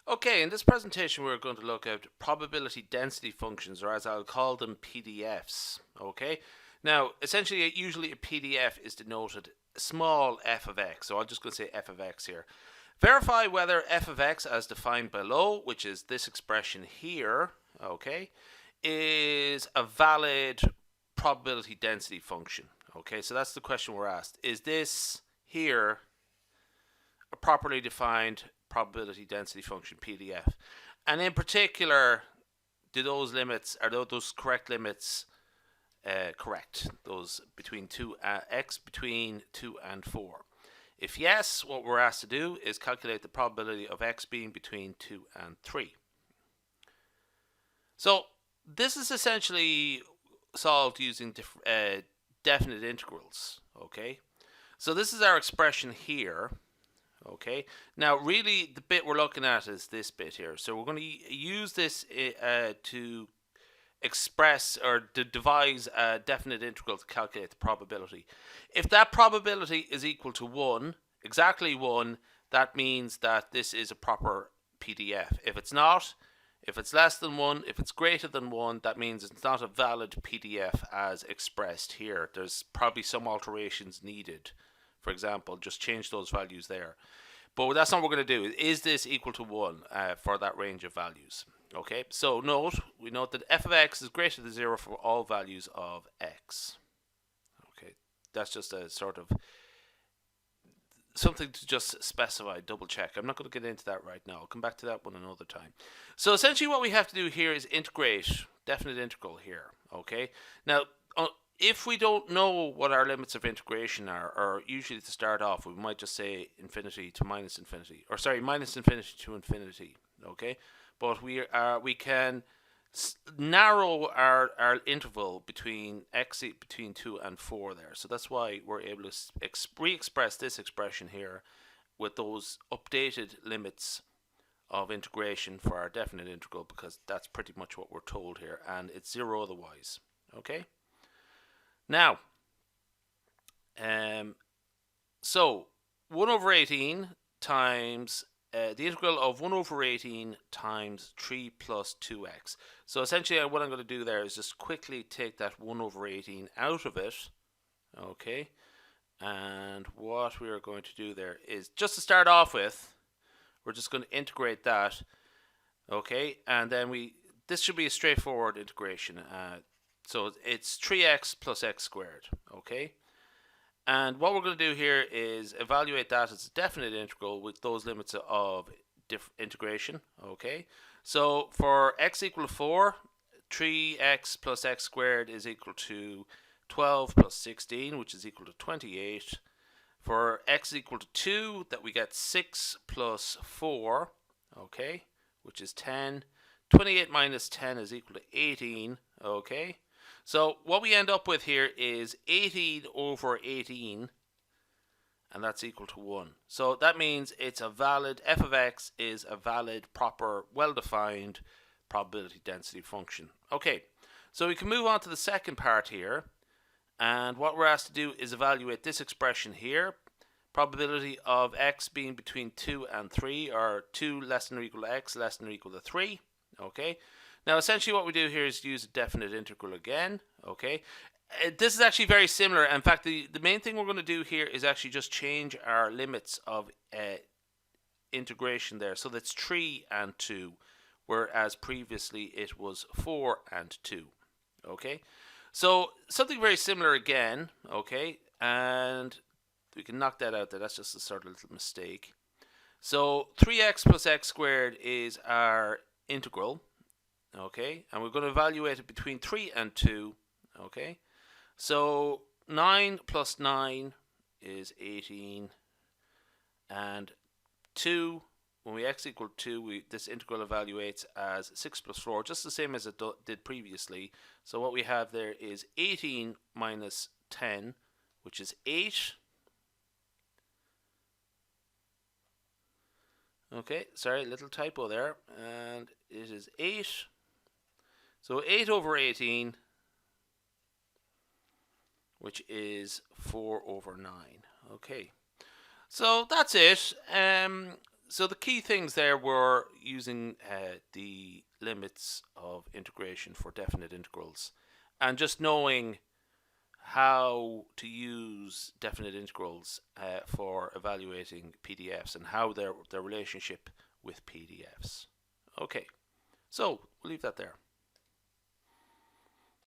Okay, in this presentation we're going to look at probability density functions, or as I'll call them, PDFs. Okay, now essentially usually a PDF is denoted small f of x, so I'm just going to say f of x here. Verify whether f of x as defined below, which is this expression here, okay, is a valid probability density function. Okay, so that's the question we're asked. Is this here a properly defined probability density function PDF? And in particular, do those limits, are those correct limits correct? Those between x between 2 and 4. If yes, what we're asked to do is calculate the probability of x being between 2 and 3. So this is essentially solved using definite integrals. Okay, so this is our expression here. Okay, now really the bit we're looking at is this bit here. So we're going to use this to express or to devise a definite integral to calculate the probability. If that probability is equal to 1, exactly 1, that means that this is a proper PDF. If it's not, if it's less than 1, if it's greater than 1, that means it's not a valid PDF as expressed here. There's probably some alterations needed. For example, just change those values there. But that's not what we're going to do. Is this equal to 1 for that range of values? Okay, so we note that f of x is greater than 0 for all values of x. Okay, that's just a sort of something to just specify, double check. I'm not going to get into that right now. I'll come back to that one another time. So essentially what we have to do here is integrate, definite integral here. Okay, now if we don't know what our limits of integration are, or usually to start off, we might just say infinity to minus infinity, or sorry, minus infinity to infinity. Okay, but we can narrow our interval between x between 2 and 4 there. So that's why we're able to re-express this expression here with those updated limits of integration for our definite integral, because that's pretty much what we're told here, and it's 0 otherwise. Okay. Now, so 1 over 18 times the integral of 1 over 18 times 3 plus 2x. So essentially what I'm going to do there is just quickly take that 1 over 18 out of it. Okay. And what we are going to do there is, just to start off with, we're just going to integrate that. Okay. And then this should be a straightforward integration. So it's 3x plus x squared, okay? And what we're going to do here is evaluate that as a definite integral with those limits of integration, okay? So for x equal to 4, 3x plus x squared is equal to 12 plus 16, which is equal to 28. For x equal to 2, that we get 6 plus 4, okay, which is 10. 28 minus 10 is equal to 18, okay? So what we end up with here is 18 over 18, and that's equal to 1. So that means it's a valid, f of x is a valid, proper, well-defined probability density function. Okay, so we can move on to the second part here, and what we're asked to do is evaluate this expression here, probability of x being between 2 and 3, or 2 less than or equal to x less than or equal to 3, okay? Now, essentially what we do here is use a definite integral again, okay? This is actually very similar. In fact, the main thing we're going to do here is actually just change our limits of integration there. So that's 3 and 2, whereas previously it was 4 and 2, okay? So something very similar again, okay? And we can knock that out there. That's just a sort of little mistake. So 3x plus x squared is our integral. Okay, and we're going to evaluate it between 3 and 2. Okay, so 9 plus 9 is 18, and 2, when we x equal 2, this integral evaluates as 6 plus 4, just the same as it did previously. So what we have there is 18 minus 10, which is 8. Okay, sorry, little typo there, and it is 8. So 8 over 18, which is 4 over 9. Okay, so that's it. So the key things there were using the limits of integration for definite integrals, and just knowing how to use definite integrals for evaluating PDFs and how their relationship with PDFs. Okay, so we'll leave that there.